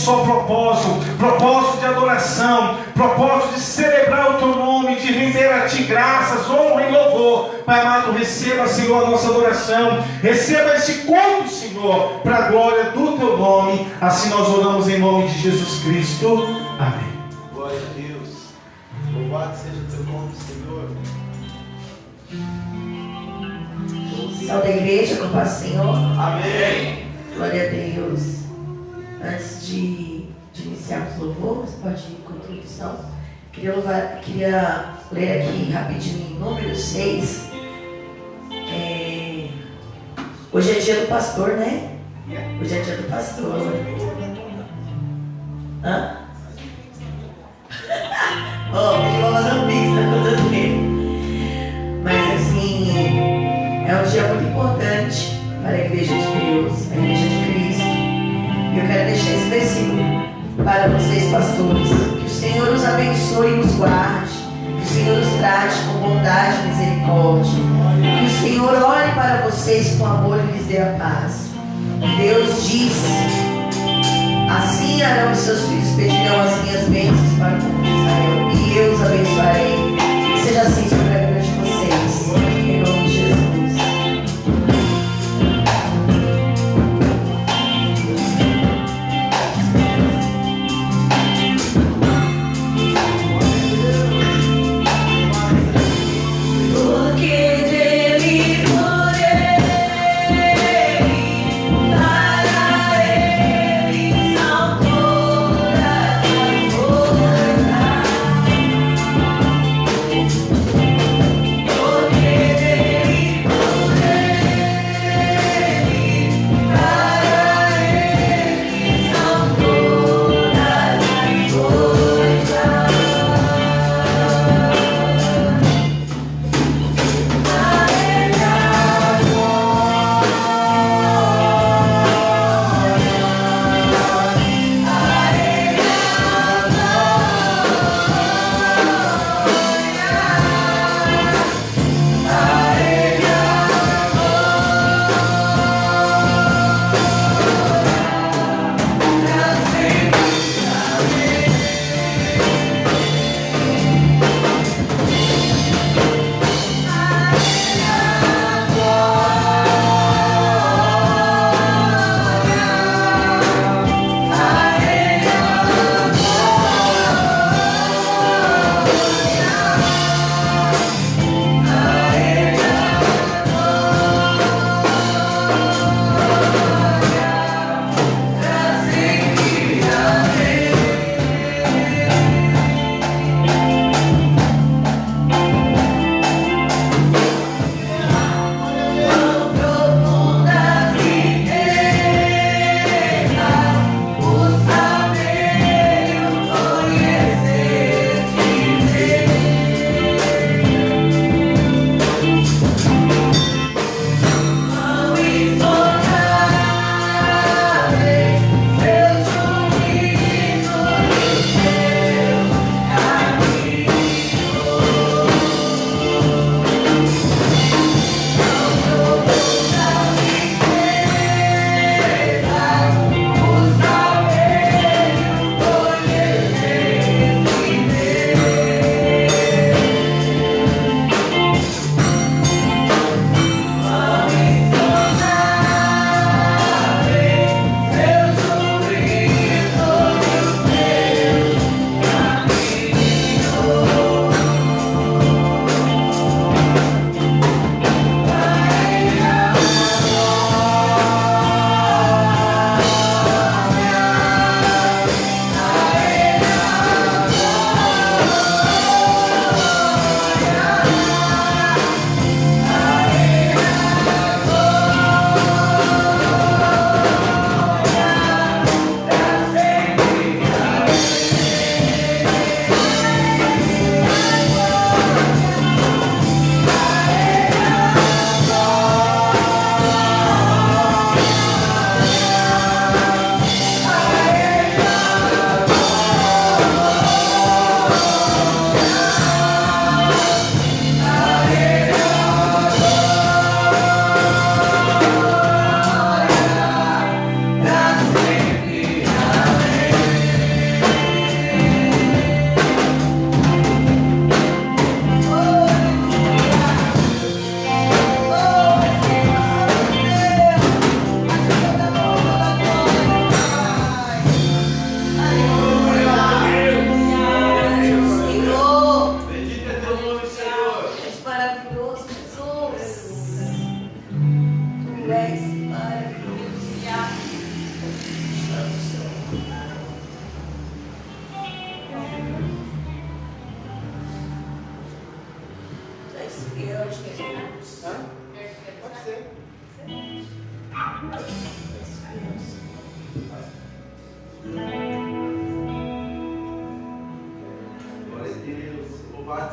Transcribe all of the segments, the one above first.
só propósito de adoração, propósito de celebrar o teu nome, de render a ti graças, honra e louvor. Pai amado, receba, Senhor, a nossa adoração, receba este culto, Senhor, para a glória do teu nome. Assim nós oramos em nome de Jesus Cristo. Amém. Glória a Deus. Louvado seja o teu nome, Senhor. Salve a igreja, com paz do Senhor. Amém. Glória a Deus. Antes de iniciarmos o louvor, você pode ir com a introdução. Queria ler aqui rapidinho em número 6. Hoje é dia do pastor, né? Hoje é dia do pastor. Hã? Vou fazer um pix na conta dele. Mas assim, é um dia muito importante para a igreja de Deus, a igreja de Cristo. E eu quero deixar esse versículo para vocês, pastores. Que o Senhor os abençoe e os guarde. Que o Senhor os trate com bondade e misericórdia. Que o Senhor olhe para vocês com amor e lhes dê a paz. Deus disse: assim harão os seus filhos, pedirão as minhas bênçãos para o povo de Israel, e eu os abençoarei. Que seja assim sobre a vida de vocês, em nome de Jesus.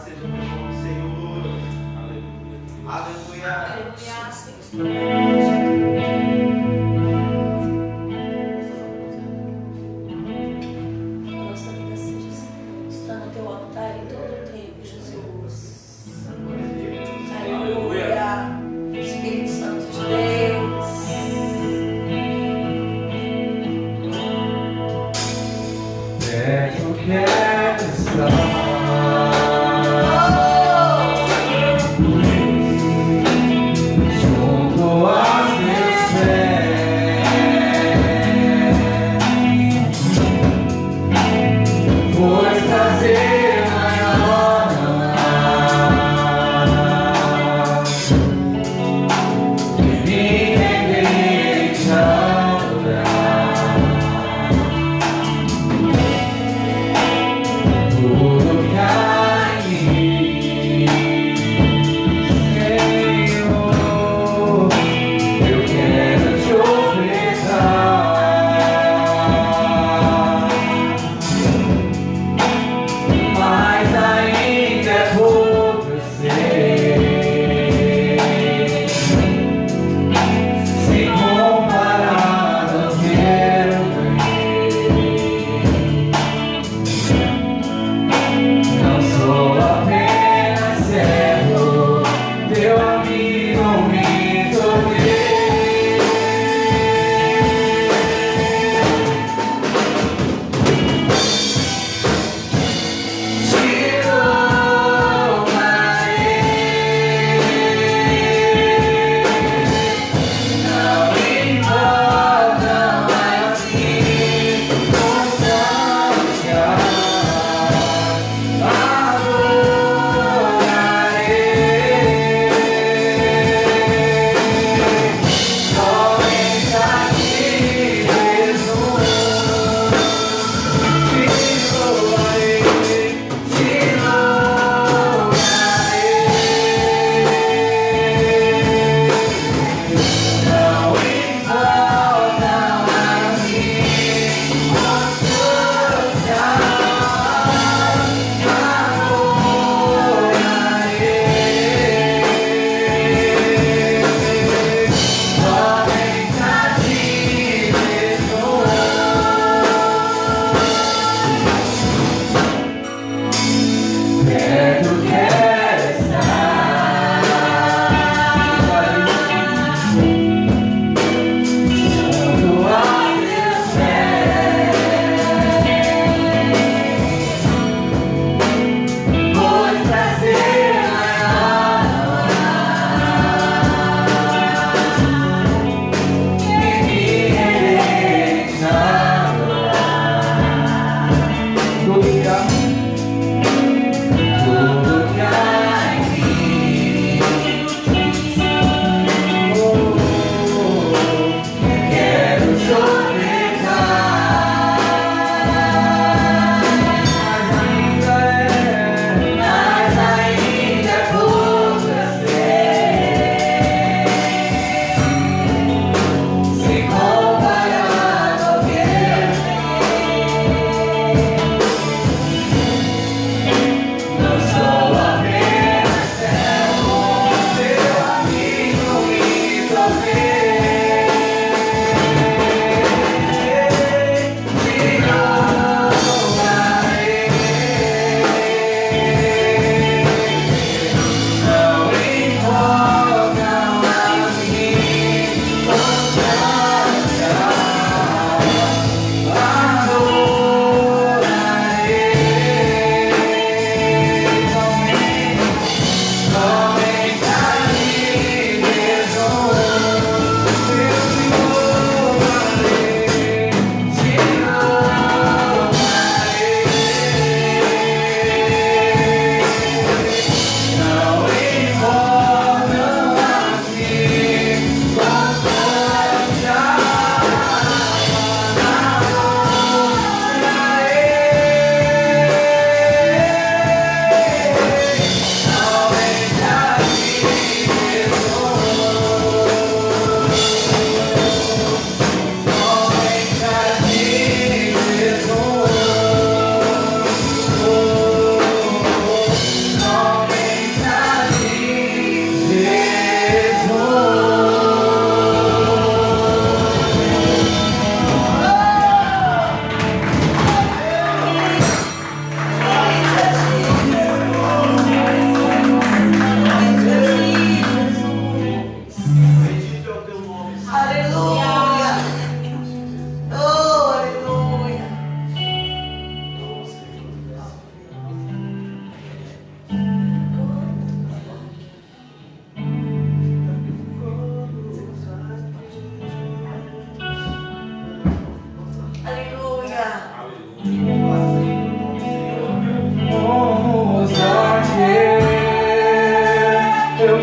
Louvado seja teu nome, Senhor. Aleluia. Aleluia, Senhor. Nossa vida seja, Senhor, está no teu altar em todo o tempo, Jesus. Aleluia. Espírito Santo de Deus. Eu quero estar junto aos teus pés, pois prazer maior não há que me render e te adorar. Tudo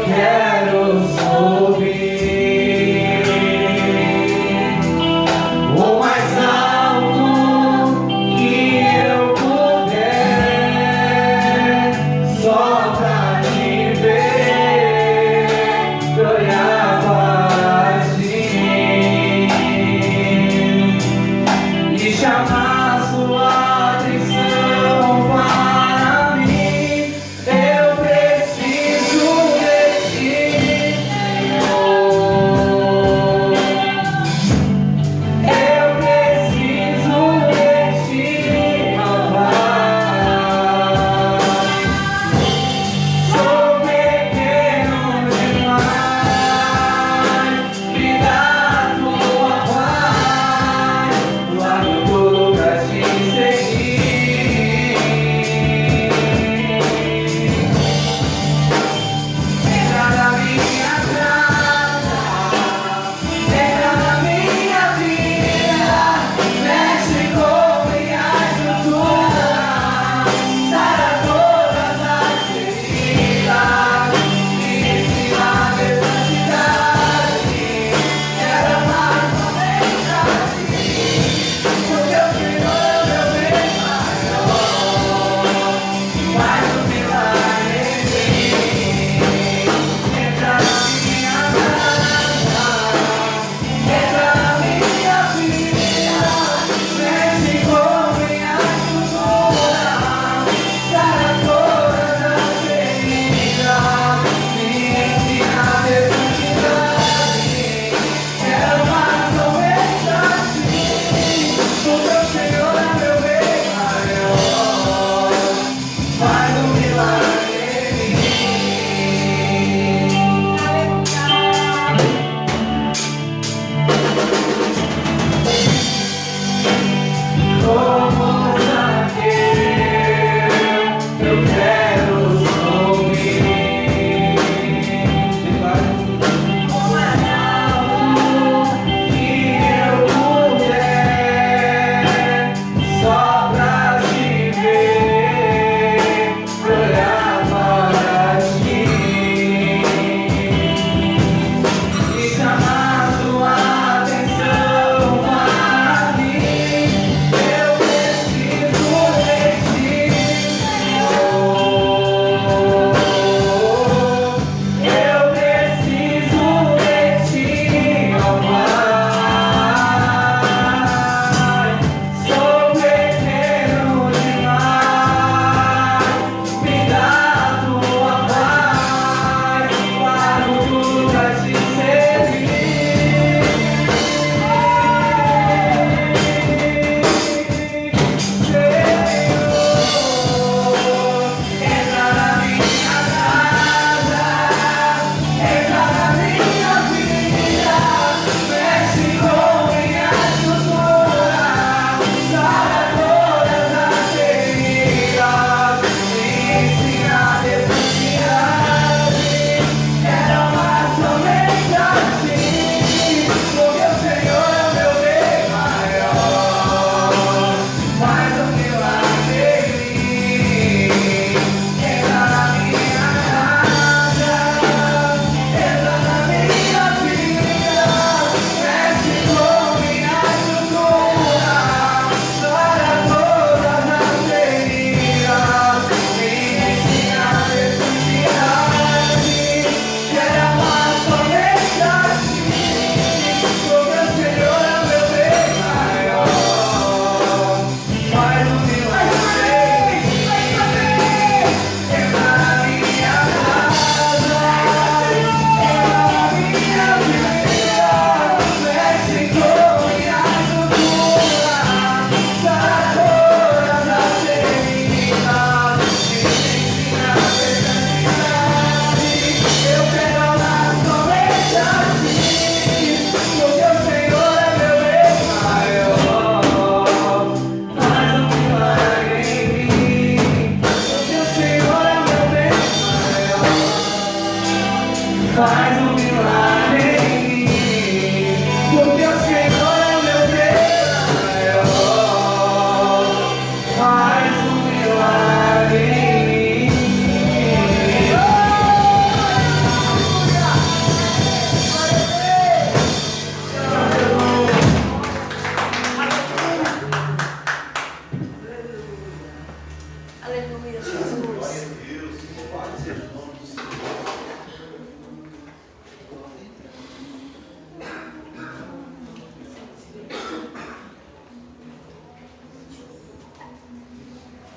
quero subir o mais alto que eu puder, só pra te ver, e olhar para ti e chamar sua atenção para mim. Eu preciso de ti.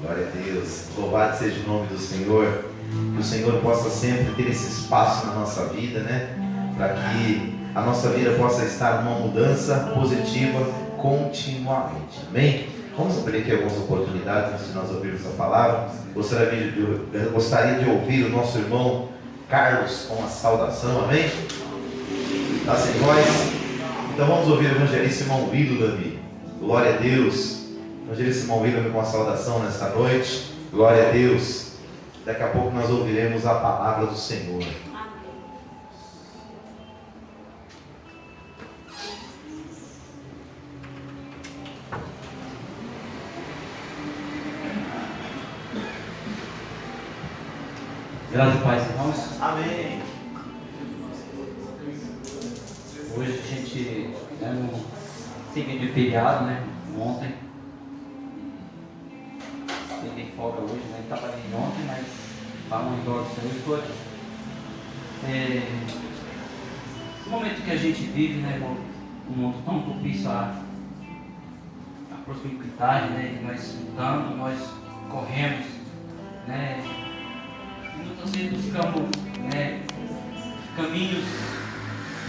Glória a Deus. Louvado seja o nome do Senhor. Que o Senhor possa sempre ter esse espaço na nossa vida, né? Para que a nossa vida possa estar numa mudança positiva continuamente. Amém? Vamos abrir aqui algumas oportunidades antes de nós ouvirmos a palavra. Gostaria de ouvir o nosso irmão Carlos com a saudação. Amém? Está sem voz? Então vamos ouvir o evangelista irmão Willam. Glória a Deus. Evangelista irmão Willam com a saudação nesta noite. Glória a Deus. Daqui a pouco nós ouviremos a palavra do Senhor. Graças a paz, irmãos. Amém. Hoje a gente não seguiu de feriado, né? Ontem. Peguei folga hoje, né? Trabalhei ontem, mas para um igual do Senhor estou aqui. No momento que a gente vive, né, irmão, um mundo tão propício à prosperidade, né? Nós lutamos, nós corremos, né? Muitas vezes buscamos, né, caminhos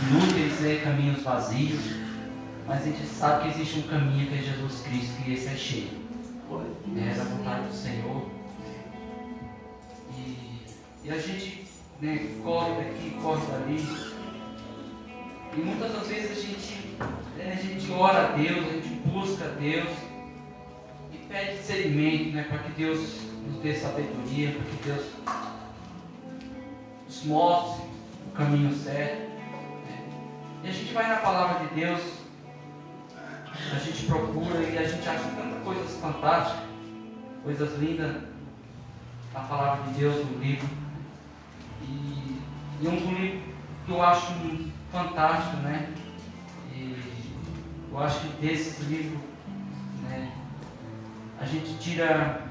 inúteis, né, caminhos vazios, mas a gente sabe que existe um caminho que é Jesus Cristo, que esse é cheio, é da vontade do Senhor. E a gente, né, corre daqui, corre dali, e muitas das vezes a gente ora a Deus, a gente busca a Deus e pede discernimento, né, para que Deus nos dê sabedoria, para que Deus nos mostre o caminho certo, né? E a gente vai na palavra de Deus, a gente procura e a gente acha tantas coisas fantásticas, coisas lindas na palavra de Deus, no livro. E um livro que eu acho fantástico, né? E eu acho que desses livros, né, a gente tira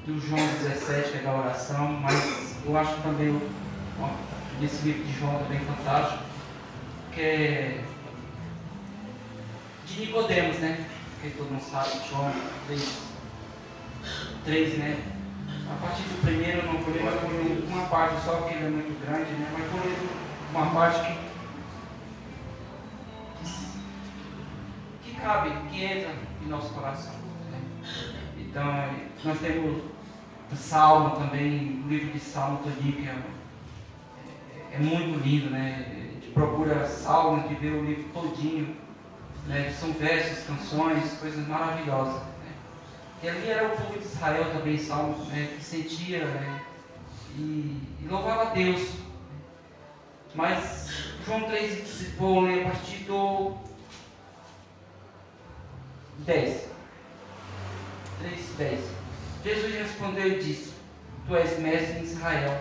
do João 17, que é da oração, mas eu acho também esse livro de João também fantástico, que é de Nicodemos, né? Que todo mundo sabe, João 3, né? A partir do primeiro eu não vou ler uma parte só, porque ele é muito grande, né? Mas vou ler uma parte que cabe, que entra em nosso coração, né? Então, nós temos o Salmo também, o livro de Salmo todinho, que é muito lindo, né? A gente procura Salmo, a gente vê o livro todinho, né? São versos, canções, coisas maravilhosas, né? E ali era o povo de Israel também, Salmo, né? Que sentia, né? E louvava a Deus. Mas João 3, vou ler a partir do 10. 3:10. Jesus respondeu e disse: Tu és mestre em Israel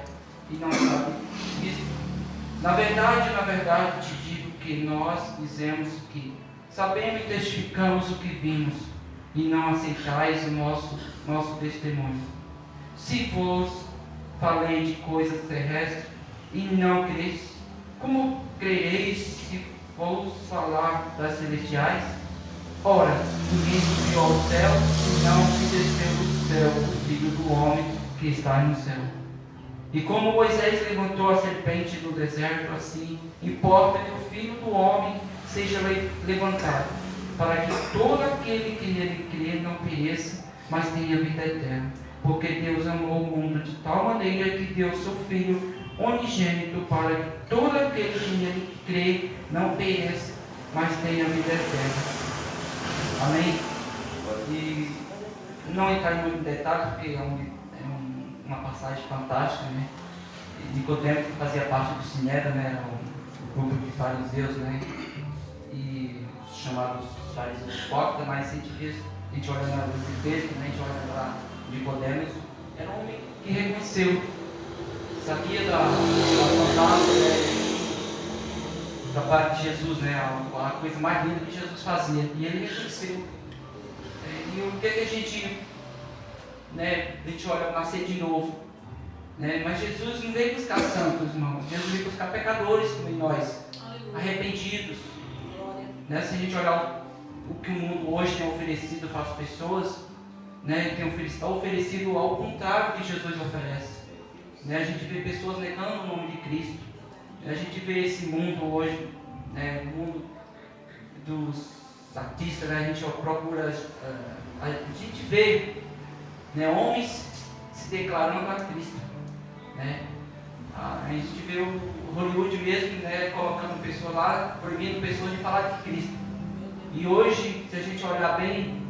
e não sabes isso. Na verdade, te digo que nós dizemos que sabemos e testificamos o que vimos, e não aceitais o nosso testemunho. Se vos falei de coisas terrestres e não creis, como crereis se vos falar das celestiais? Ora, ninguém subiu ao céu, senão que desceu do céu, o Filho do Homem que está no céu. E como Moisés levantou a serpente no deserto, assim importa que o Filho do Homem seja levantado, para que todo aquele que nele crê não pereça, mas tenha vida eterna. Porque Deus amou o mundo de tal maneira que deu seu Filho unigênito, para que todo aquele que nele crê não pereça, mas tenha vida eterna. Amém? E não entrar em muito detalhe, porque uma passagem fantástica, né? Nicodemos, que fazia parte do Sinédrio, né? Era um grupo de fariseus, né? E chamados fariseus hipócritas, mas se a gente olha na luz de texto, né? A gente olha para Nicodemos, era um homem que reconheceu, sabia da fantasia, né? Da parte de Jesus, né? A coisa mais linda que Jesus fazia, e ele reconheceu. E o que a gente, né? A gente olha para nascer de novo, né? Mas Jesus não veio buscar santos, irmãos. Jesus veio buscar pecadores como nós, arrependidos, né? Se a gente olhar o que o mundo hoje tem oferecido para as pessoas, né, tem oferecido ao contrário que Jesus oferece. Né, a gente vê pessoas negando o nome de Cristo. A gente vê esse mundo hoje, né, o mundo dos artistas, né, a gente procura, a gente vê, né, homens se declarando a Cristo. Né? A gente vê o Hollywood mesmo, né, colocando pessoas lá, proibindo pessoas de falar de Cristo. E hoje, se a gente olhar bem,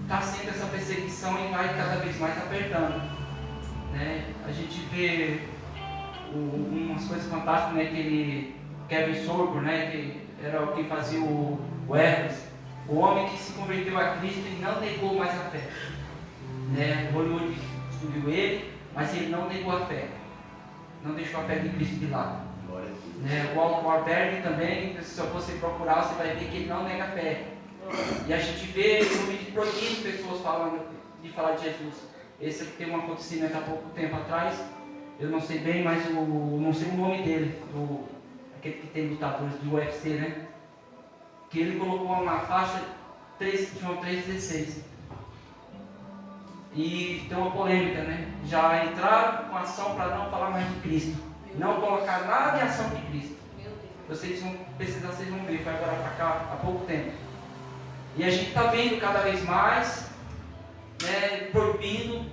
está sendo essa perseguição e vai cada vez mais apertando. Né? A gente vê umas coisas fantásticas, né, que ele, Kevin Sorbo, né, que era o que fazia o Hermes, o homem que se converteu a Cristo e não negou mais a fé. Né? O Hollywood destruiu ele, mas ele não negou a fé. Não deixou a fé de Cristo de lado. Né? O Alberto também, se você procurar, você vai ver que ele não nega a fé. E a gente vê proibindo pessoas de falar de Jesus. Esse aqui tem um acontecimento há pouco tempo atrás, eu não sei bem, mas não sei o nome dele, aquele que tem lutadores de UFC, né? Que ele colocou uma faixa João 3,16. E tem uma polêmica, né? Já entraram com ação para não falar mais de Cristo, não colocar nada em ação de Cristo. Vocês vão pesquisar, vocês vão ver, foi agora para cá há pouco tempo. E a gente está vendo cada vez mais, né, proibindo,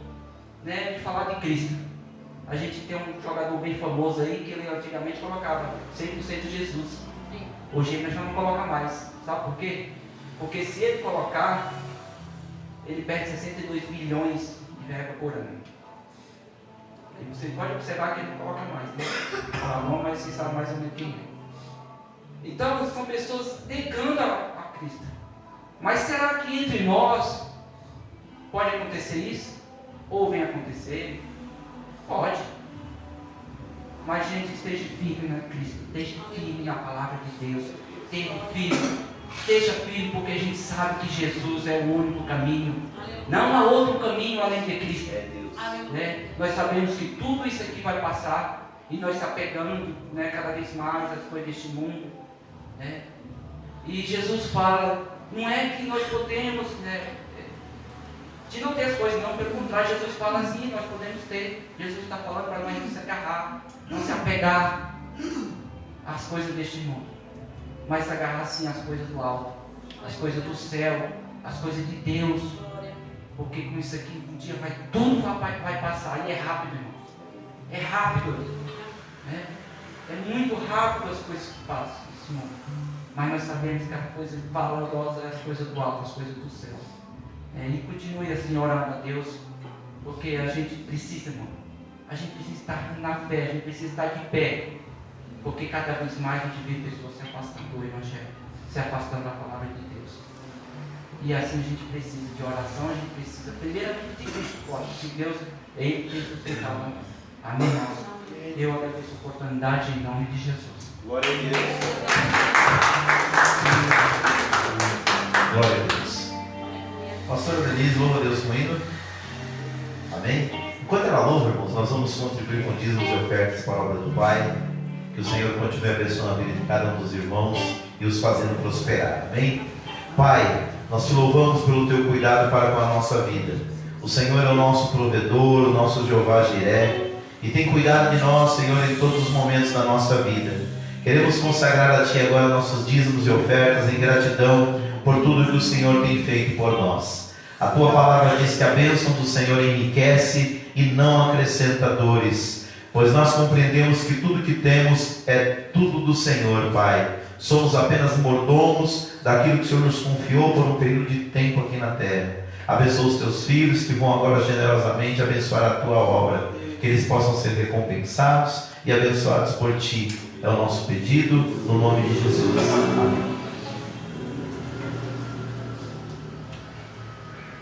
né, de falar de Cristo. A gente tem um jogador bem famoso aí que ele antigamente colocava 100% Jesus. Hoje ele já não coloca mais. Sabe por quê? Porque se ele colocar, ele perde 62 bilhões de verba por ano. E você pode observar que ele não coloca mais, né? Fala não, mas você sabe mais ou menos quem é. Então são pessoas negando a Cristo. Mas será que entre nós pode acontecer isso? Ou vem acontecer? Pode. Mas gente, esteja firme na Cristo, esteja firme na palavra de Deus, esteja firme porque a gente sabe que Jesus é o único caminho. Não há outro caminho além de Cristo. Né? Nós sabemos que tudo isso aqui vai passar e nós está pegando, né, cada vez mais as coisas deste mundo. Né? E Jesus fala, não é que nós podemos, né, de não ter as coisas, não, pelo contrário, Jesus fala assim, nós podemos ter. Jesus está falando para nós não se agarrar, não se apegar às coisas deste mundo, mas se agarrar sim às coisas do alto, às coisas do céu, às coisas de Deus, porque com isso aqui um dia tudo vai passar, e é rápido, irmão. É rápido, né? É muito rápido as coisas que passam nesse mundo, mas nós sabemos que a coisa valorosa é as coisas do alto, as coisas do céu. E continue assim orando a Deus, porque a gente precisa, irmão. A gente precisa estar na fé, a gente precisa estar de pé, porque cada vez mais a gente vê pessoas se afastando do Evangelho, se afastando da palavra de Deus. E assim a gente precisa de oração, a gente precisa primeiramente de Cristo, de Deus, Ele tem sustentado a nós. Amém, irmãos? Eu agradeço a oportunidade em nome de Jesus. Glória a Deus. Glória a Deus. Pastor Denise, louva a Deus com o hino. Amém? Enquanto ela louva, irmãos, nós vamos contribuir com dízimos e ofertas para a obra do Pai. Que o Senhor continue abençoando a vida de cada um dos irmãos e os fazendo prosperar. Amém? Pai, nós te louvamos pelo teu cuidado para com a nossa vida. O Senhor é o nosso provedor, o nosso Jeová Jiré, e tem cuidado de nós, Senhor, em todos os momentos da nossa vida. Queremos consagrar a Ti agora nossos dízimos e ofertas em gratidão por tudo que o Senhor tem feito por nós. A Tua palavra diz que a bênção do Senhor enriquece e não acrescenta dores, pois nós compreendemos que tudo que temos é tudo do Senhor, Pai. Somos apenas mordomos daquilo que o Senhor nos confiou por um período de tempo aqui na terra. Abençoa os Teus filhos que vão agora generosamente abençoar a Tua obra, que eles possam ser recompensados e abençoados por Ti. É o nosso pedido, no nome de Jesus. Amém.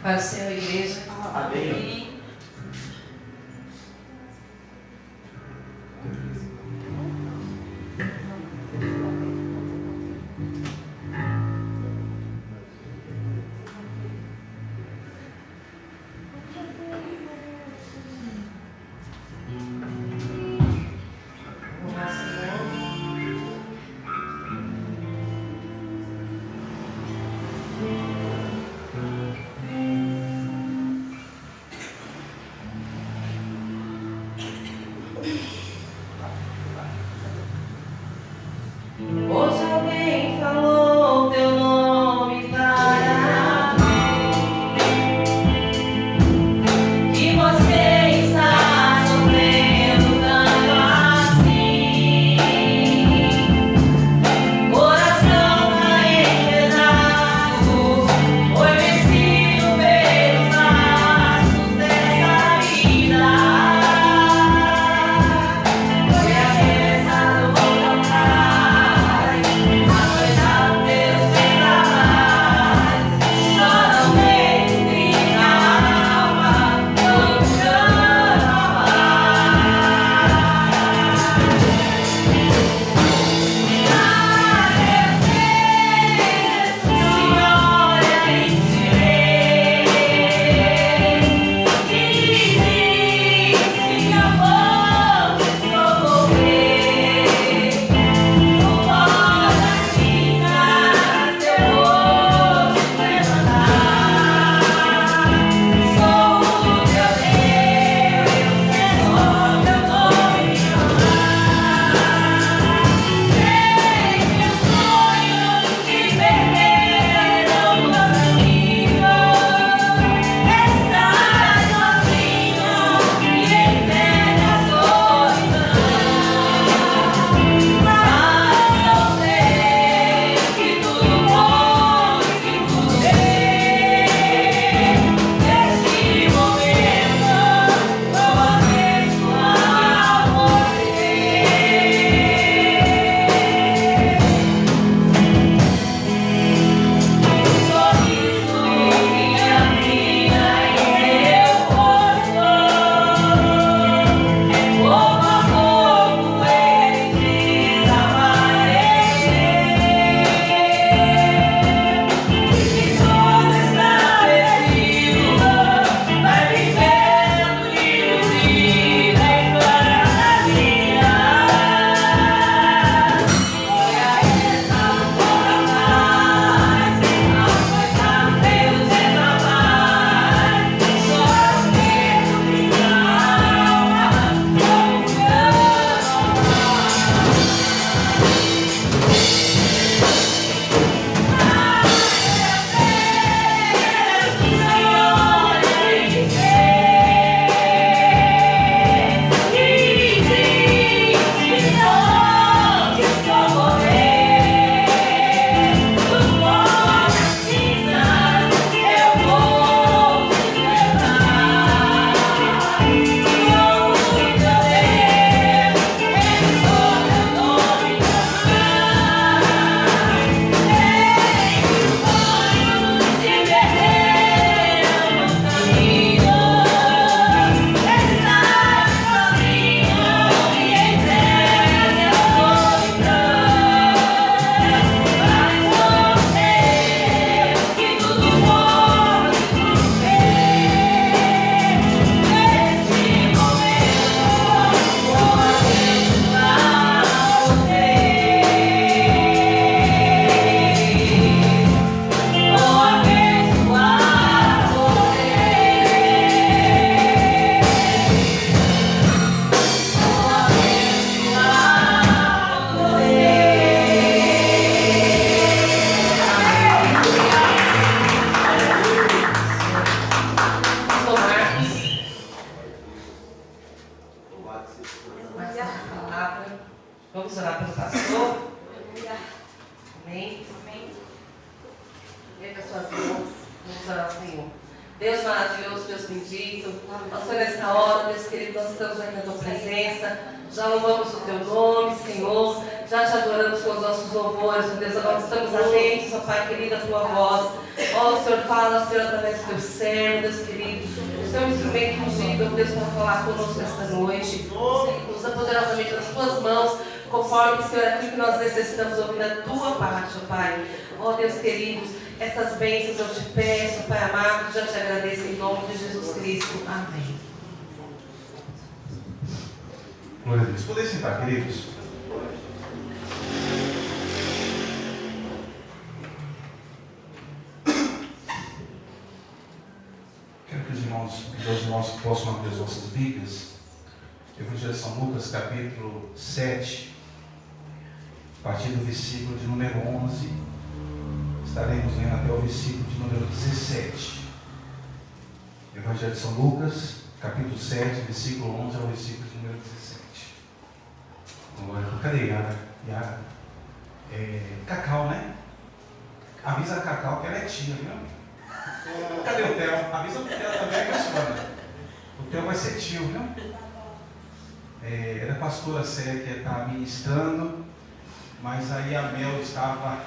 Para o Senhor, igreja. Amém. Vamos orar pelo pastor. Amém? Amém. Leva as suas mãos. Vamos orar ao Senhor. Deus maravilhoso, Deus bendito. Nós nessa hora, Deus querido, nós estamos aqui na tua presença. Já louvamos o teu nome, Senhor. Já te adoramos com os nossos louvores, meu Deus. Agora estamos atentos, ó Pai querido, a tua voz. Ó, o Senhor fala, Senhor, através do teu servo, Deus querido. O seu instrumento ungido, meu Deus, para falar conosco esta noite. Usa poderosamente nas tuas mãos, conforme, Senhor, aquilo que nós necessitamos ouvir da tua parte, ó Pai. Ó, Deus querido, essas bênçãos eu te peço, Pai amado, já te agradeço em nome de Jesus Cristo. Amém. Glória a Deus. Podem sentar, queridos. Quero que os irmãos possam abrir as vossas Bíblias. Evangelho de São Lucas, capítulo 7, a partir do versículo de número 11. Estaremos lendo até o versículo de número 17. Evangelho de São Lucas, capítulo 7, versículo 11 ao versículo de número 17. Agora, cadê Yara? Yara? Cacau, né? Avisa a Cacau que ela é tia, viu? Cadê o Theo? Avisa o Theo também, que senhora. O Theo vai ser tio, viu? Era a pastora Célia que está ministrando, mas aí a Mel estava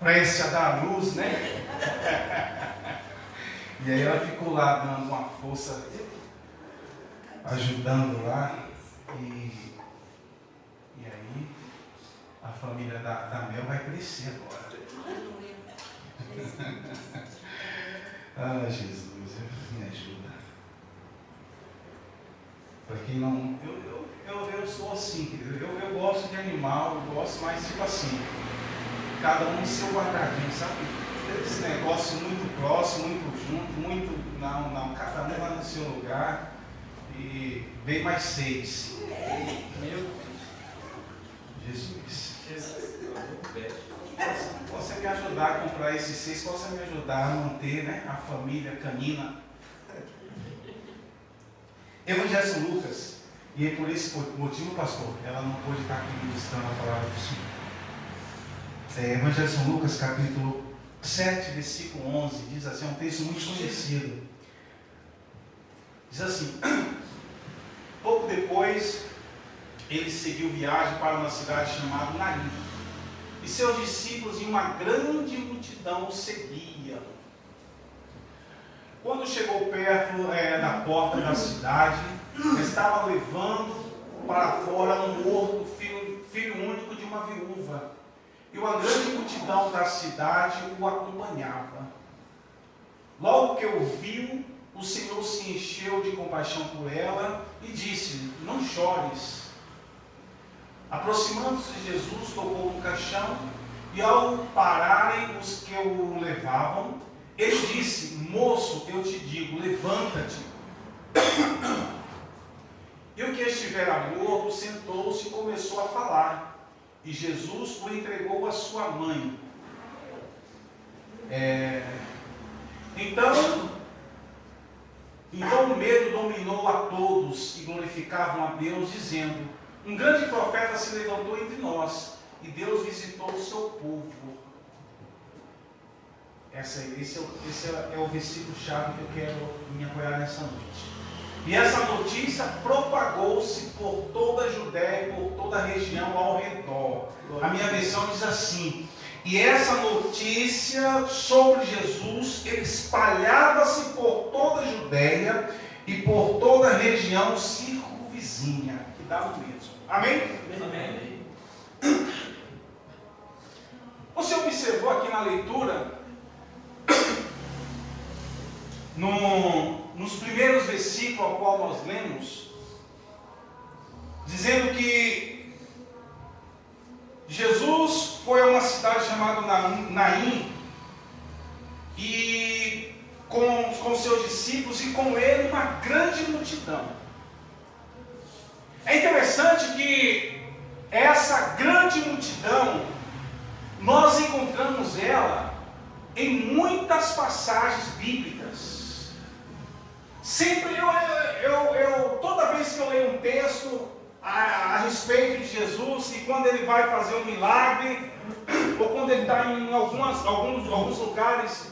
prestes a dar a luz, né? E aí ela ficou lá dando uma força, ajudando lá. E aí a família da Mel vai crescer agora. Ah, Jesus, me ajuda. Para quem não. Eu sou assim, querido. Eu gosto de animal, eu gosto mais tipo assim. Cada um no seu quadradinho, sabe? Esse negócio muito próximo, muito junto, muito. Não, cada um lá no seu lugar. E veio mais 6. Meu Jesus. Possa me ajudar a comprar esses 6, possa me ajudar a manter, né, a família canina. Evangelho de São Lucas, e é por esse motivo, pastor, ela não pôde estar aqui ministrando a palavra do Senhor. Evangelho de São Lucas, capítulo 7, versículo 11, diz assim, é um texto muito conhecido. Diz assim: pouco depois, ele seguiu viagem para uma cidade chamada Naim, e seus discípulos e uma grande multidão o seguia. Quando chegou perto da porta da cidade, estava levando para fora um morto, filho único de uma viúva, e uma grande multidão da cidade o acompanhava. Logo que o viu, o Senhor se encheu de compaixão por ela e disse: não chores. Aproximando-se de Jesus, tocou no caixão, e ao pararem os que o levavam, ele disse: moço, eu te digo, levanta-te. E o que estivera morto sentou-se e começou a falar, e Jesus o entregou à sua mãe. Então o medo dominou a todos e glorificavam a Deus, dizendo: um grande profeta se levantou entre nós, e Deus visitou o seu povo. Esse é o versículo-chave que eu quero me apoiar nessa noite. E essa notícia propagou-se por toda a Judéia e por toda a região ao redor. A minha versão diz assim: e essa notícia sobre Jesus espalhava-se por toda a Judéia e por toda a região circunvizinha, que dá o mesmo. Amém? Amém. Você observou aqui na leitura, nos primeiros versículos ao qual nós lemos, dizendo que Jesus foi a uma cidade chamada Naim, e com seus discípulos, e com ele uma grande multidão. É interessante que essa grande multidão, nós encontramos ela em muitas passagens bíblicas. Sempre toda vez que eu leio um texto, a respeito de Jesus, e quando ele vai fazer um milagre, ou quando ele está em alguns lugares,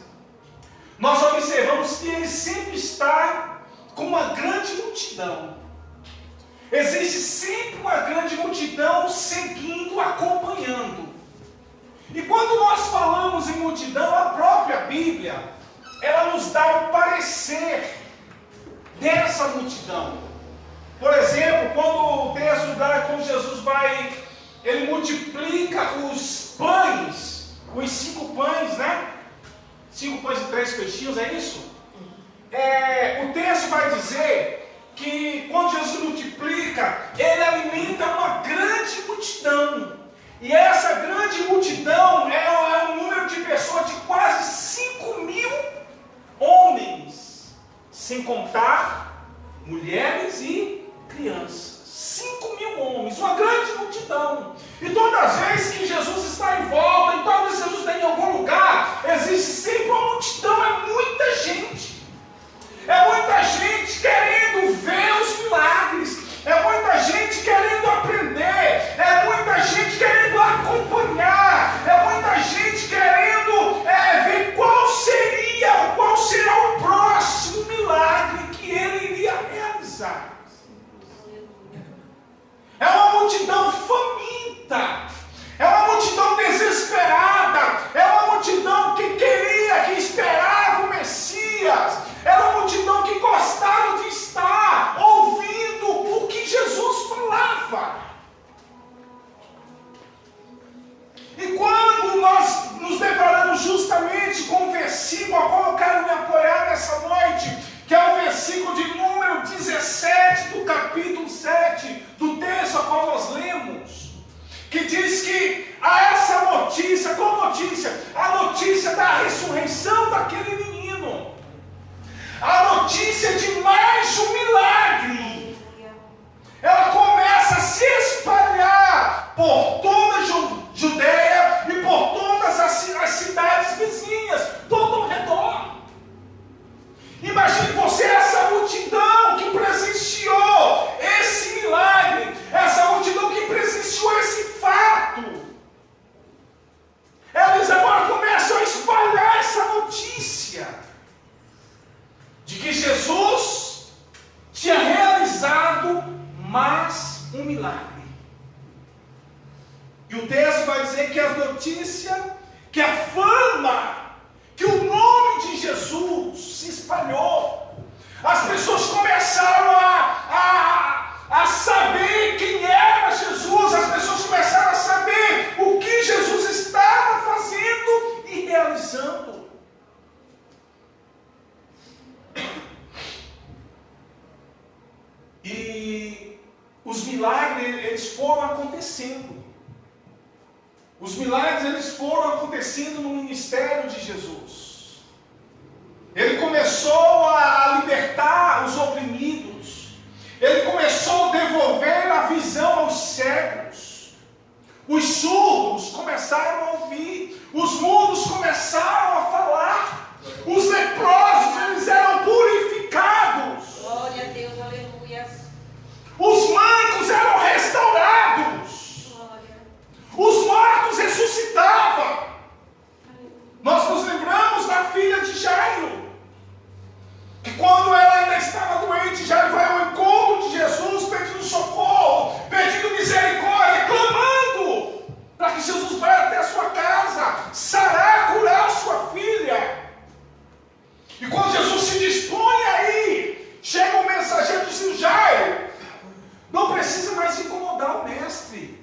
nós observamos que ele sempre está com uma grande multidão. Existe sempre uma grande multidão seguindo, acompanhando. E quando nós falamos em multidão, a própria Bíblia, ela nos dá o parecer dessa multidão. Por exemplo, quando o texto dá, quando Jesus vai, ele multiplica os pães, os 5 pães, né? 5 pães e 3 peixinhos, é isso? O texto vai dizer que quando Jesus multiplica, ele alimenta uma grande multidão. E essa grande multidão é um número de pessoas de quase 5.000 homens, sem contar mulheres e crianças. 5.000 homens, uma grande multidão. E todas as vezes que Jesus está em volta, e todas as vezes que Jesus está em algum lugar, existe sempre uma multidão, é muita gente. É muita gente querendo ver os milagres. É muita gente querendo aprender. É muita gente querendo acompanhar. É muita gente querendo ver qual será o próximo milagre que ele iria realizar. É uma multidão faminta. É uma multidão desesperada. É uma multidão que queria, que esperava o Messias. Era uma multidão que gostava de estar ouvindo o que Jesus falava. E quando nós nos deparamos justamente com o versículo a qual eu quero me apoiar nessa noite, que é o versículo de número 17 do capítulo 7 do texto a qual nós lemos, que diz que há essa notícia, qual notícia? A notícia da ressurreição daquele menino. A notícia de mais um milagre, ela começa a se espalhar por toda a Judeia e por todas as cidades vizinhas, todo ao redor. Imagine você essa multidão que presenciou esse milagre, essa multidão que presenciou esse fato. Eles agora começam a espalhar essa notícia de que Jesus tinha realizado mais um milagre. E o texto vai dizer que a notícia, que a fama, que o nome de Jesus se espalhou. As pessoas começaram a saber quem era Jesus. As pessoas começaram a saber o que Jesus estava fazendo e realizando. E os milagres, eles foram acontecendo. Os milagres, eles foram acontecendo no ministério de Jesus. Ele começou a libertar os oprimidos. Ele começou a devolver a visão aos cegos. Os surdos começaram a ouvir. Os mudos começaram a falar. Os leprosos, eles eram purificados. Glória a Deus, aleluia. Os mancos eram restaurados. Glória. Os mortos ressuscitavam. Nós nos lembramos da filha de Jairo, que quando ela ainda estava doente, Jairo vai ao encontro de Jesus, pedindo socorro, pedindo misericórdia, clamando para que Jesus vá até a sua casa, sarar, curar a sua filha. E quando Jesus se dispõe aí, chega um mensageiro dizendo: Jairo, não precisa mais incomodar o mestre.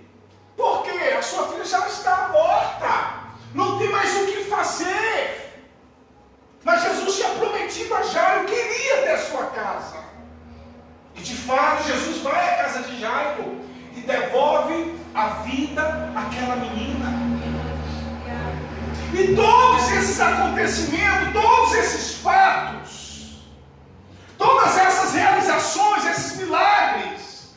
Por quê? A sua filha já está morta. Não tem mais o que fazer. Mas Jesus tinha prometido a Jairo que iria até a sua casa. E de fato, Jesus vai à casa de Jairo e devolve a vida àquela menina. E todos esses acontecimentos, todos esses fatos, todas essas realizações, esses milagres,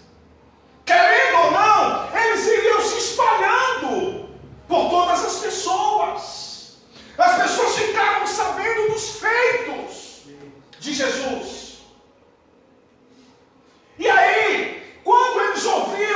querendo ou não, eles iriam se espalhando por todas as pessoas. As pessoas ficavam sabendo dos feitos de Jesus. E aí, quando eles ouviram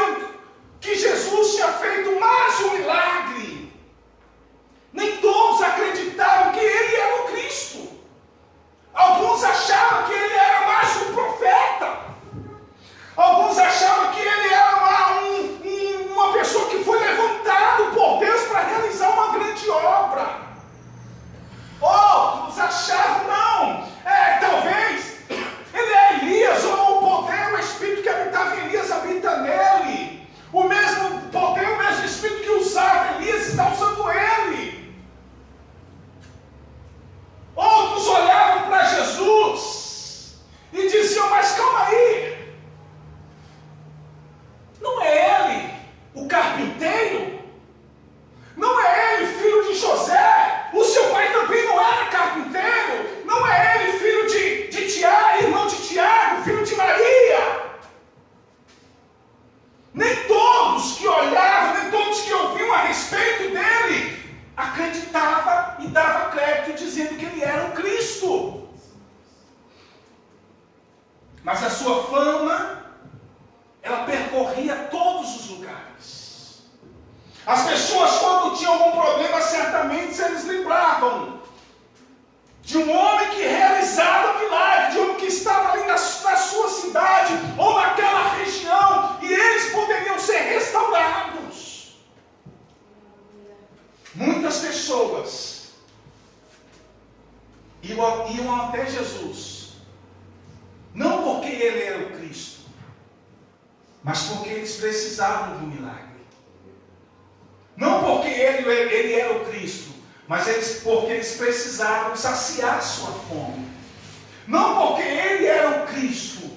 Mas a sua fama, ela percorria todos os lugares. As pessoas, quando tinham algum problema, certamente eles lembravam de um homem que realizava milagre, de um homem que estava ali na sua cidade ou naquela região, e eles poderiam ser restaurados. Muitas pessoas iam até Jesus, não porque ele era o Cristo, mas porque eles precisavam de um milagre. Não porque ele era o Cristo, mas porque eles precisavam saciar sua fome. Não porque ele era o Cristo,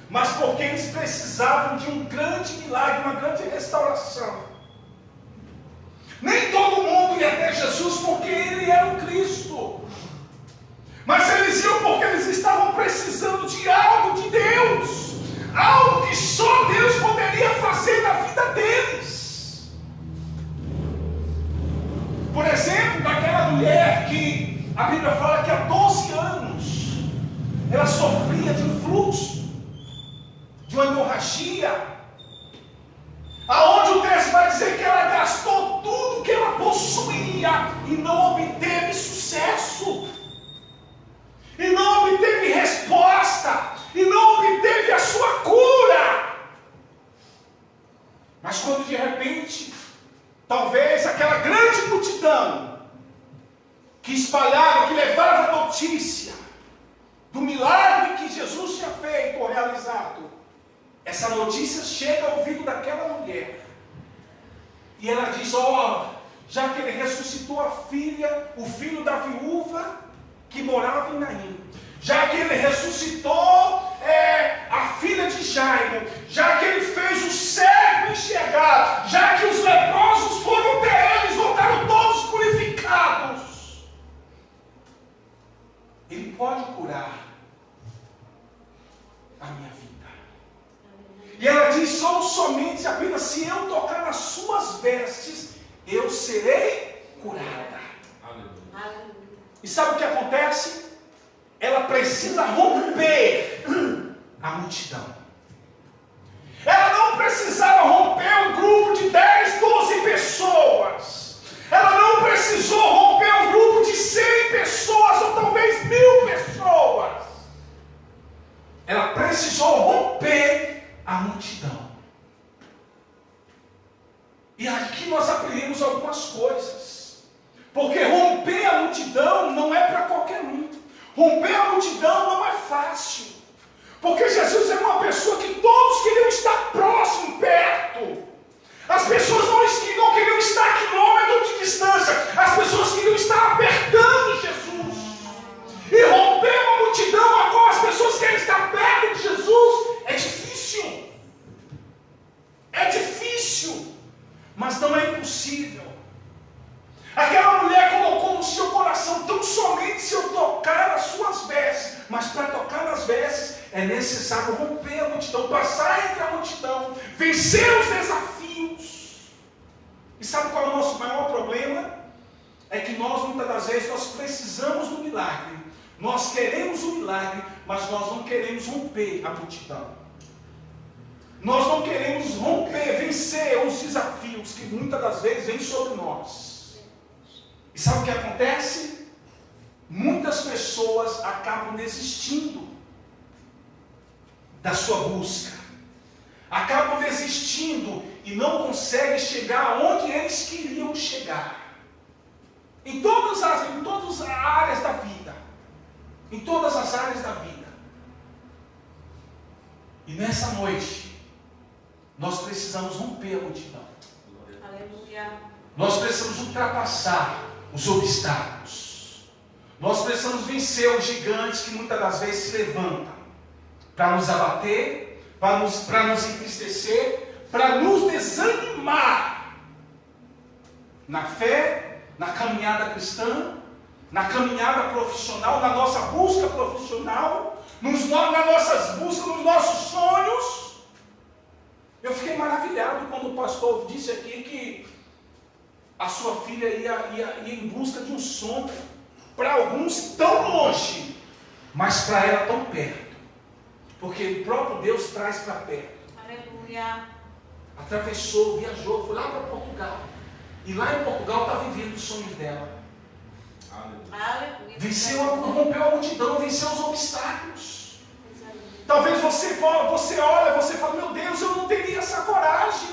mas porque eles precisavam de um grande milagre, uma grande restauração. Nem todo mundo ia até Jesus porque ele era o Cristo, mas eles iam porque eles estavam precisando de algo de Deus, algo que só Deus poderia fazer na vida deles. Por exemplo, daquela mulher que a Bíblia fala que há 12 anos ela sofria de um fluxo, de uma hemorragia, aonde o texto vai dizer que ela gastou tudo que ela possuía e não obteve sucesso, e não obteve resposta, e não obteve a sua cura. Mas quando de repente, talvez aquela grande multidão que espalhava, que levava a notícia do milagre que Jesus tinha feito ou realizado, essa notícia chega ao ouvido daquela mulher, e ela diz: já que ele ressuscitou a filha, o filho da viúva que morava em Naim, já que ele ressuscitou a filha de Jairo, já que ele fez o cego enxergar, já que os leprosos foram até eles, voltaram todos purificados, ele pode curar a minha vida. E ela diz: somente apenas se eu tocar nas suas vestes, eu serei curada. Aleluia. E sabe o que acontece? Ela precisa romper a multidão. Ela não precisava romper um grupo de 10, 12 pessoas. Ela não precisou romper um grupo de 100 pessoas ou talvez 1000 pessoas. Ela precisou romper a multidão. E aqui nós aprendemos algumas coisas. Porque romper a multidão não é para qualquer um. Romper a multidão não é fácil. Porque Jesus é uma pessoa que todos queriam estar próximo, perto. As pessoas não queriam estar a quilômetros de distância. As pessoas queriam estar apertando Jesus. E romper uma multidão a qual as pessoas querem estar perto de Jesus é difícil. É difícil, mas não é impossível. Aquela mulher colocou no seu coração: tão somente se eu tocar nas suas vestes. Mas para tocar nas vestes é necessário romper a multidão, passar entre a multidão, vencer os desafios. E sabe qual é o nosso maior problema? É que nós, muitas das vezes, nós precisamos do milagre. Nós queremos o milagre, mas nós não queremos romper a multidão. Nós não queremos romper, vencer os desafios que muitas das vezes vêm sobre nós. E sabe o que acontece? Muitas pessoas acabam desistindo da sua busca. Acabam desistindo e não conseguem chegar onde eles queriam chegar. Em todas as áreas da vida. Em todas as áreas da vida. E nessa noite, nós precisamos romper a multidão. Aleluia. Nós precisamos ultrapassar os obstáculos. Nós precisamos vencer os gigantes que muitas das vezes se levantam para nos abater, para nos entristecer, para nos desanimar na fé, na caminhada cristã, na caminhada profissional, na nossa busca profissional, nas nossas buscas, nos nossos sonhos. Eu fiquei maravilhado quando o pastor disse aqui que a sua filha ia em busca de um sonho, para alguns tão longe, mas para ela tão perto. Porque o próprio Deus traz para perto. Aleluia. Atravessou, viajou, foi lá para Portugal. E lá em Portugal está vivendo os sonhos dela. Aleluia. Venceu, rompeu a multidão, venceu os obstáculos. Talvez você olha, você fala, meu Deus, eu não teria essa coragem.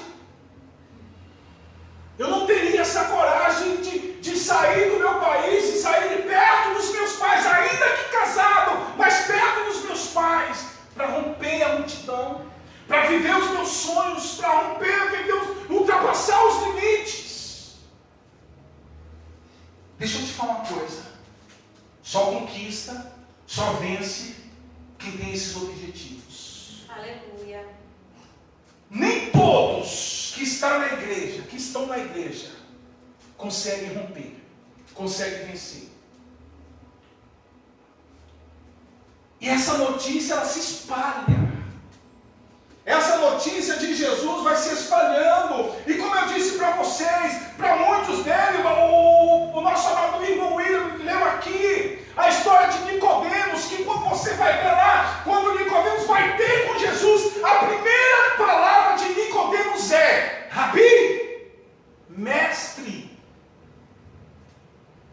Eu não teria essa coragem de sair do meu país, de sair de perto dos meus pais, ainda que casado, mas perto dos meus pais, para romper a multidão, para viver os meus sonhos, para romper, ultrapassar os limites. Deixa eu te falar uma coisa. Só conquista, só vence quem tem esses objetivos. Aleluia. Nem todos que estão na igreja, conseguem romper, conseguem vencer. E essa notícia, ela se espalha. Essa notícia de Jesus vai se espalhando. E como eu disse para vocês, para muitos deles, o nosso amado irmão William leu aqui a história de Nicodemos, que quando você vai ver lá, quando Nicodemos vai ter com Jesus, a primeira palavra de Nicodemos é Rabi, mestre.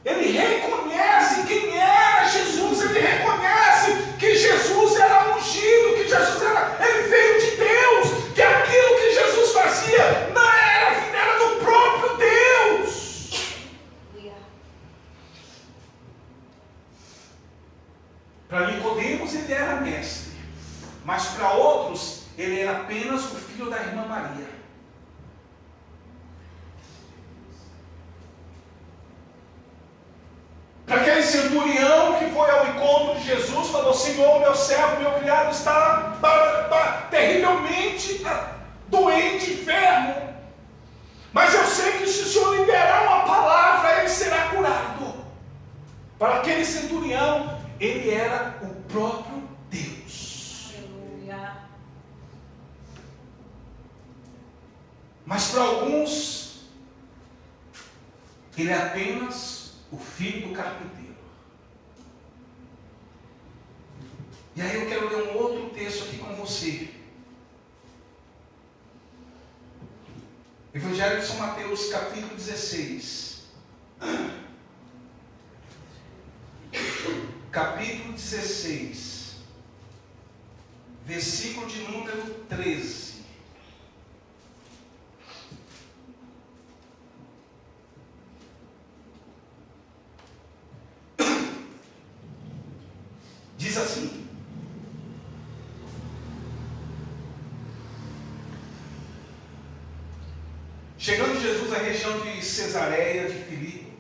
Ele reconhece quem era Jesus, ele reconhece que Jesus era ungido, que Jesus ele veio de Deus, que aquilo que Jesus fazia não era do próprio Deus. Para Nicodemos ele era mestre, mas para outros ele era apenas o filho da irmã Maria. Para aquele centurião que foi ao encontro de Jesus, falou, Senhor, meu servo, meu criado está terrivelmente doente, enfermo. Mas eu sei que se o Senhor liberar uma palavra, ele será curado. Para aquele centurião, ele era o próprio Deus. Aleluia. Mas para alguns, ele é apenas o filho do carpinteiro. E aí eu quero ler um outro texto aqui com você. Evangelho de São Mateus, capítulo 16. Capítulo 16. Versículo de número 13. Diz assim: chegando Jesus à região de Cesareia de Filipe,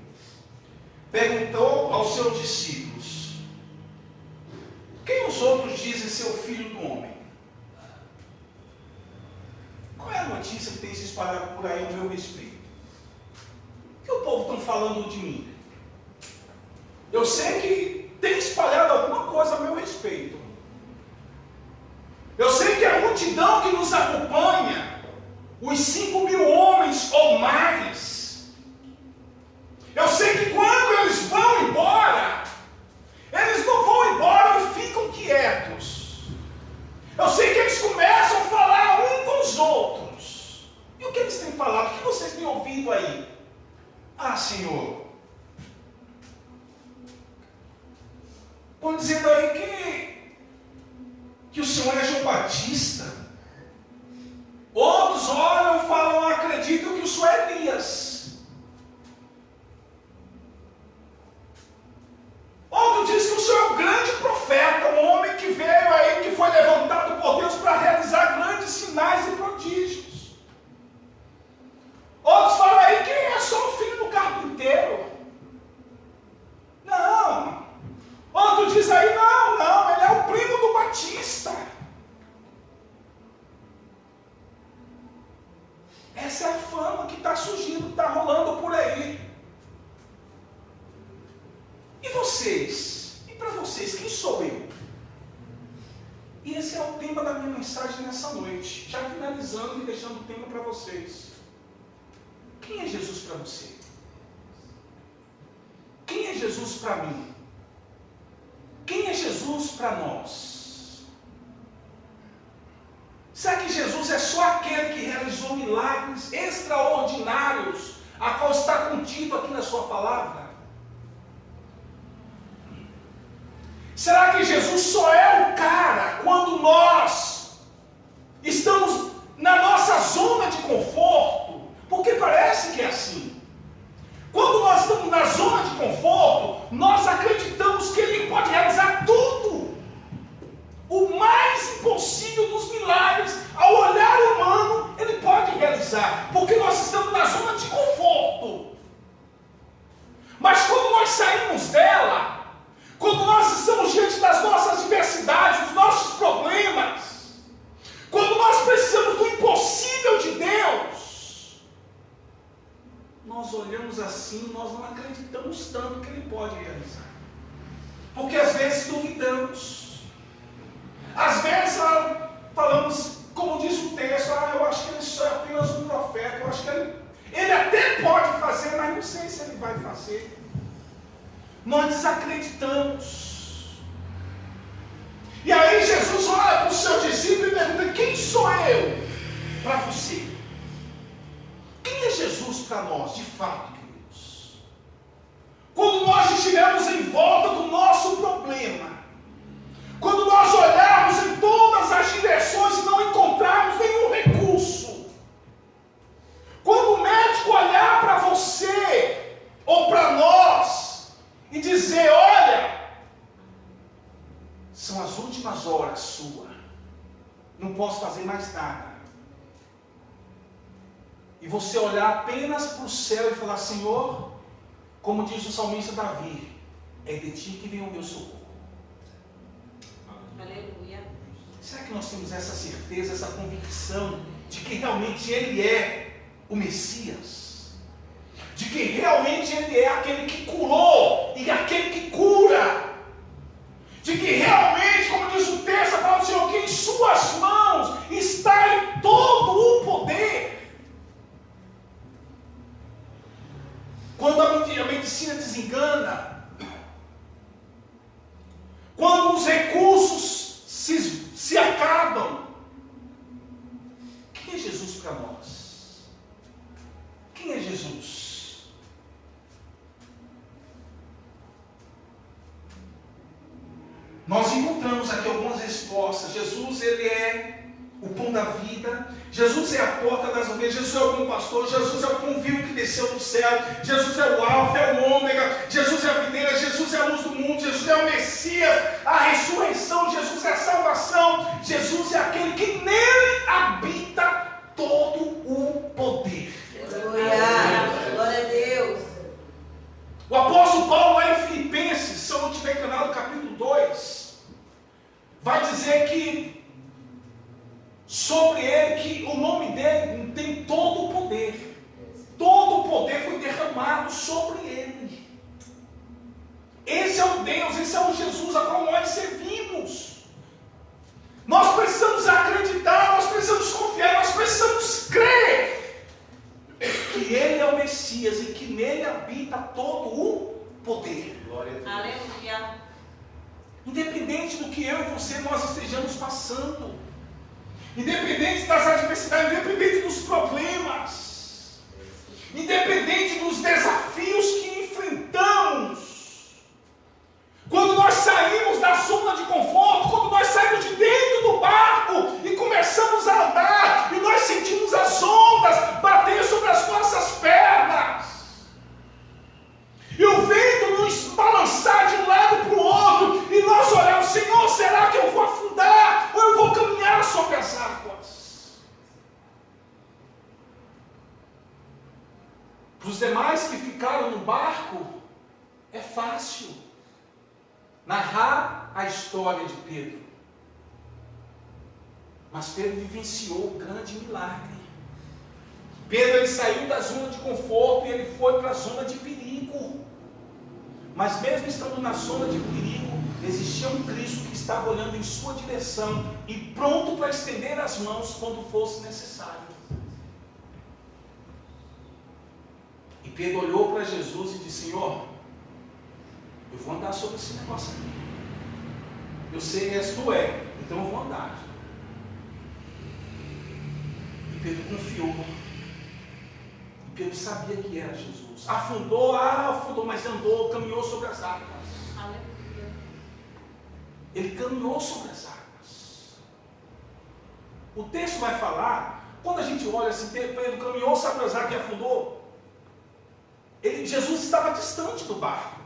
perguntou aos seus discípulos: quem os outros dizem ser o filho do homem? Qual é a notícia que tem se espalhado por aí a meu respeito? O que o povo está falando de mim? Eu sei que tem espalhado alguma coisa a meu respeito. Eu sei que a multidão que nos acompanha, os 5.000 homens ou mais, eu sei que quando eles vão embora, eles não vão embora e ficam quietos. Eu sei que eles começam a falar um com os outros. E o que eles têm falado? O que vocês têm ouvido aí? Ah, Senhor, estão dizendo aí que o Senhor é João Batista. Outros olham e falam, acreditam que o Senhor é Elias. Outro diz que o Senhor é um grande profeta, um homem que veio aí, que foi levantado por Deus para realizar grandes sinais e prodígios. Outros falam aí que é só o filho do carpinteiro. Não. Outro diz aí, não, ele é o primo do Batista. Essa é a fama que está surgindo, que está rolando por aí. E vocês? E para vocês, quem sou eu? E esse é o tema da minha mensagem nessa noite. Já finalizando e deixando o tema para vocês. Quem é Jesus para você? Quem é Jesus para mim? Quem é Jesus para nós? Será que Jesus é só aquele que realizou milagres extraordinários, a qual está contido aqui na sua palavra? Será que Jesus só é o cara quando nós estamos na nossa zona de conforto? Porque parece que é assim. Quando nós estamos na zona de conforto, nós acreditamos que Ele pode realizar tudo. O mais impossível dos milagres, ao olhar humano, Ele pode realizar. Porque nós estamos na zona de conforto. Mas quando nós saímos dela, quando nós estamos diante das nossas adversidades, dos nossos problemas, quando nós precisamos do impossível de Deus, nós olhamos assim, nós não acreditamos tanto que Ele pode realizar. Porque às vezes duvidamos. Às vezes falamos, como diz o texto, eu acho que Ele só é apenas um profeta, eu acho que ele até pode fazer, mas não sei se Ele vai fazer. Nós desacreditamos. E aí Jesus olha para o seu discípulo e pergunta: quem sou eu para você? Quem é Jesus para nós, de fato, queridos? Quando nós estivermos em volta do nosso problema, quando nós olharmos em todas as direções e não encontrarmos nenhum recurso, quando o médico olhar para você ou para nós e dizer: olha, são as últimas horas suas, não posso fazer mais nada, e você olhar apenas para o céu e falar: Senhor, como diz o salmista Davi, é de ti que vem o meu socorro. Aleluia. Será que nós temos essa certeza, essa convicção de que realmente Ele é o Messias? De que realmente Ele é aquele que curou e aquele que cura? De que realmente, como diz o texto, a palavra do Senhor, que em suas mãos está todo o poder? Quando a medicina desengana, quando os recursos se acabam, quem é Jesus para nós? Quem é Jesus? Nós encontramos aqui algumas respostas. Jesus, Ele é o pão da vida. Jesus é a porta das ovelhas. Jesus é o bom pastor. Jesus é o pão vivo que desceu do céu. Jesus é o alfa, é o ômega. Jesus é a videira. Jesus é a luz do mundo. Jesus é o Messias, a ressurreição. Jesus é a salvação. Jesus é aquele que nele habita todo o poder. Aleluia. Glória a Deus. O apóstolo Paulo, lá em Filipenses, se eu não tiver enganado, capítulo 2, vai dizer que sobre ele, que o nome dele tem todo o poder. Todo o poder foi derramado sobre ele. Esse é o Deus, esse é o Jesus a qual nós servimos. Nós precisamos acreditar, nós precisamos confiar, nós precisamos crer que Ele é o Messias e que nele habita todo o poder. Glória a Deus. Aleluia. Independente do que eu e você nós estejamos passando, independente das adversidades, independente dos problemas, independente dos desafios que enfrentamos, quando nós saímos da zona de conforto, quando nós saímos de dentro do barco e começamos a andar, e nós sentimos as ondas bater sobre as nossas pernas, e o vento nos balançar de um lado para o outro, e nós olhamos: Senhor, será que eu vou afundar ou eu vou caminhar sobre as águas? Para os demais que ficaram no barco, é fácil narrar a história de Pedro. Mas Pedro vivenciou um grande milagre. Pedro, ele saiu da zona de conforto e ele foi para a zona de perigo. Mas mesmo estando na zona de perigo, existia um Cristo que estava olhando em sua direção e pronto para estender as mãos quando fosse necessário. E Pedro olhou para Jesus e disse: Senhor, eu vou andar sobre esse negócio aqui. Eu sei que és tu, então eu vou andar. Pedro confiou. E Pedro sabia que era Jesus. Afundou, mas andou, caminhou sobre as águas. Aleluia. Ele caminhou sobre as águas. O texto vai falar, quando a gente olha assim, Pedro caminhou sobre as águas e afundou. Jesus estava distante do barco.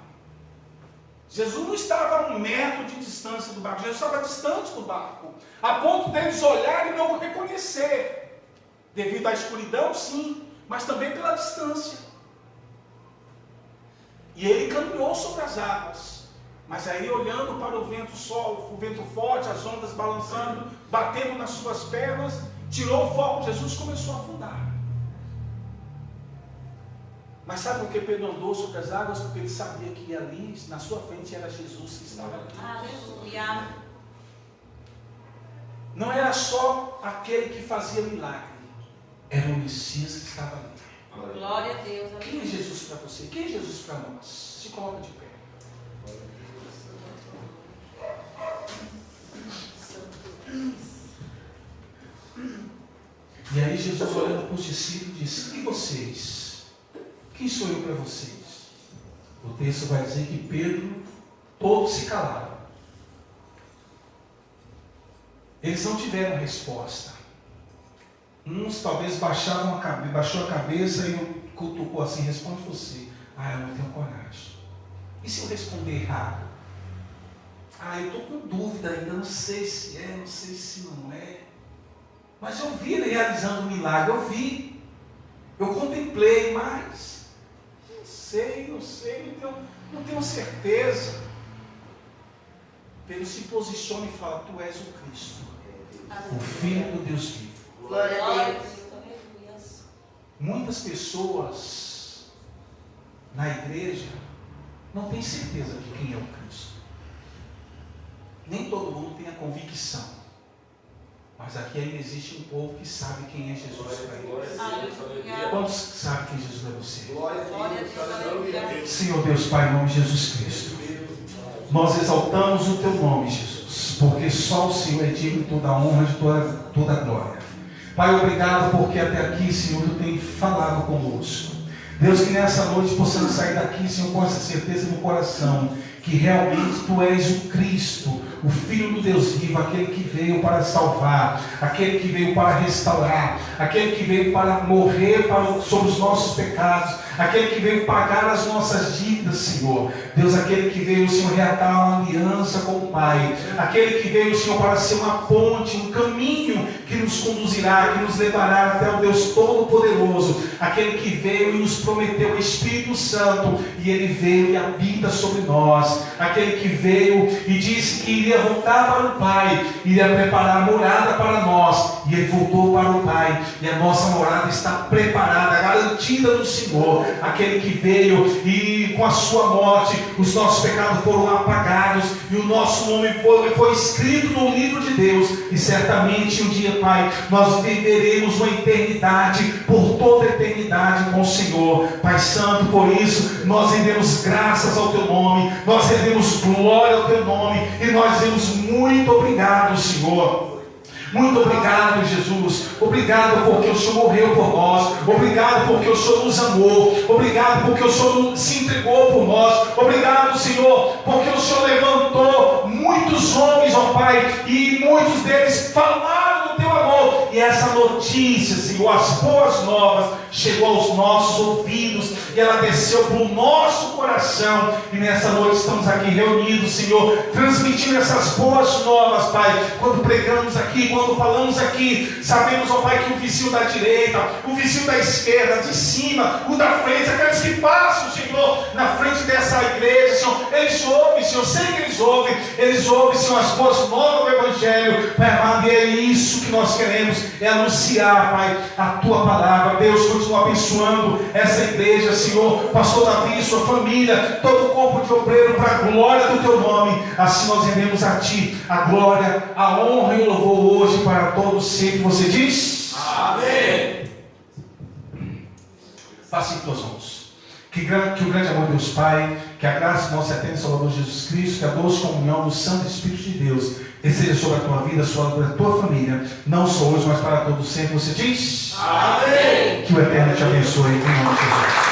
Jesus não estava a 1 metro de distância do barco. Jesus estava distante do barco, a ponto deles olharem e não o reconhecer, devido à escuridão, sim, mas também pela distância. E ele caminhou sobre as águas, mas aí olhando para o vento forte, as ondas balançando, batendo nas suas pernas, tirou o foco, Jesus começou a afundar. Mas sabe por que Pedro andou sobre as águas? Porque ele sabia que ali, na sua frente, era Jesus que estava ali. Aleluia. Não era só aquele que fazia milagre, era o Messias que estava ali. Glória a Deus. Quem é Jesus para você? Quem é Jesus para nós? Se coloca de pé. E aí Jesus, olhando para os discípulos, disse: e vocês? Quem sou eu para vocês? O texto vai dizer que Pedro, todos se calaram. Eles não tiveram resposta. Uns talvez baixou a cabeça e cutucou assim: responde você. Ah, eu não tenho coragem. E se eu responder errado? Ah, eu estou com dúvida ainda, não sei se é, não sei se não é. Mas eu vi ele realizando um milagre, eu vi. Eu contemplei, mas não sei, não tenho certeza. Pedro se posiciona e fala: tu és o Cristo, o Filho do Deus vivo. Glória a Deus. Aleluia. Muitas pessoas na igreja não têm certeza de quem é o Cristo. Nem todo mundo tem a convicção. Mas aqui ainda existe um povo que sabe quem é Jesus para eles. Aleluia. Quantos sabem quem Jesus é você? Glória a Deus. Senhor Deus Pai, em nome de Jesus Cristo, nós exaltamos o Teu nome, Jesus, porque só o Senhor é digno de toda a honra, de toda a glória. Pai, obrigado porque até aqui, Senhor, Tu tem falado conosco. Deus, que nessa noite possamos sair daqui, Senhor, com essa certeza no coração, que realmente Tu és o Cristo, o Filho do Deus vivo, aquele que veio para salvar, aquele que veio para restaurar, aquele que veio para morrer sobre os nossos pecados, aquele que veio pagar as nossas dívidas, Senhor. Deus, aquele que veio, Senhor, reatar uma aliança com o Pai, aquele que veio, Senhor, para ser uma ponte, um caminho que nos conduzirá, que nos levará até o Deus Todo-Poderoso, aquele que veio e nos prometeu o Espírito Santo, e Ele veio e habita sobre nós, aquele que veio e disse que iria voltar para o Pai, iria preparar morada para nós, e Ele voltou para o Pai, e a nossa morada está preparada, garantida do Senhor, aquele que veio e com a sua morte os nossos pecados foram apagados, e o nosso nome foi escrito no livro de Deus, e certamente um dia, Pai, nós viveremos uma eternidade, por toda a eternidade com o Senhor. Pai Santo, por isso nós rendemos graças ao Teu nome, nós rendemos glória ao Teu nome, e nós dizemos muito obrigado, Senhor. Muito obrigado, Jesus. Obrigado porque o Senhor morreu por nós. Obrigado porque o Senhor nos amou. Obrigado porque o Senhor se entregou por nós. Obrigado, Senhor, porque o Senhor levantou muitos homens, ó Pai, e muitos deles falaram do Teu amor. E essa notícia, Senhor, as boas novas, chegou aos nossos ouvidos, e ela desceu para o nosso coração. E nessa noite estamos aqui reunidos, Senhor, transmitindo essas boas novas, Pai. Quando pregamos aqui, quando falamos aqui, sabemos, ó Pai, que o vizinho da direita, o vizinho da esquerda, de cima, o da frente, aqueles que passam, Senhor, na frente dessa igreja, Senhor, eles ouvem, Senhor, sei que eles ouvem, Senhor, as boas novas do Evangelho, Pai amado, e é isso que nós queremos, é anunciar, Pai, a Tua palavra. Deus, continua abençoando essa igreja, Senhor, pastor Davi, sua família, todo o corpo de obreiro, para a glória do Teu nome. Assim nós rendemos a Ti a glória, a honra e o louvor hoje para todos sempre. Você diz? Amém. Faça em tuas mãos. Que o grande amor de Deus Pai, que a graça do nosso eterno Salvador Jesus Cristo, que a doce comunhão do Santo Espírito de Deus seja sobre a tua vida, sobre a tua família, não só hoje, mas para todos sempre. Você diz? Amém. Que o Eterno te abençoe em nome de Jesus.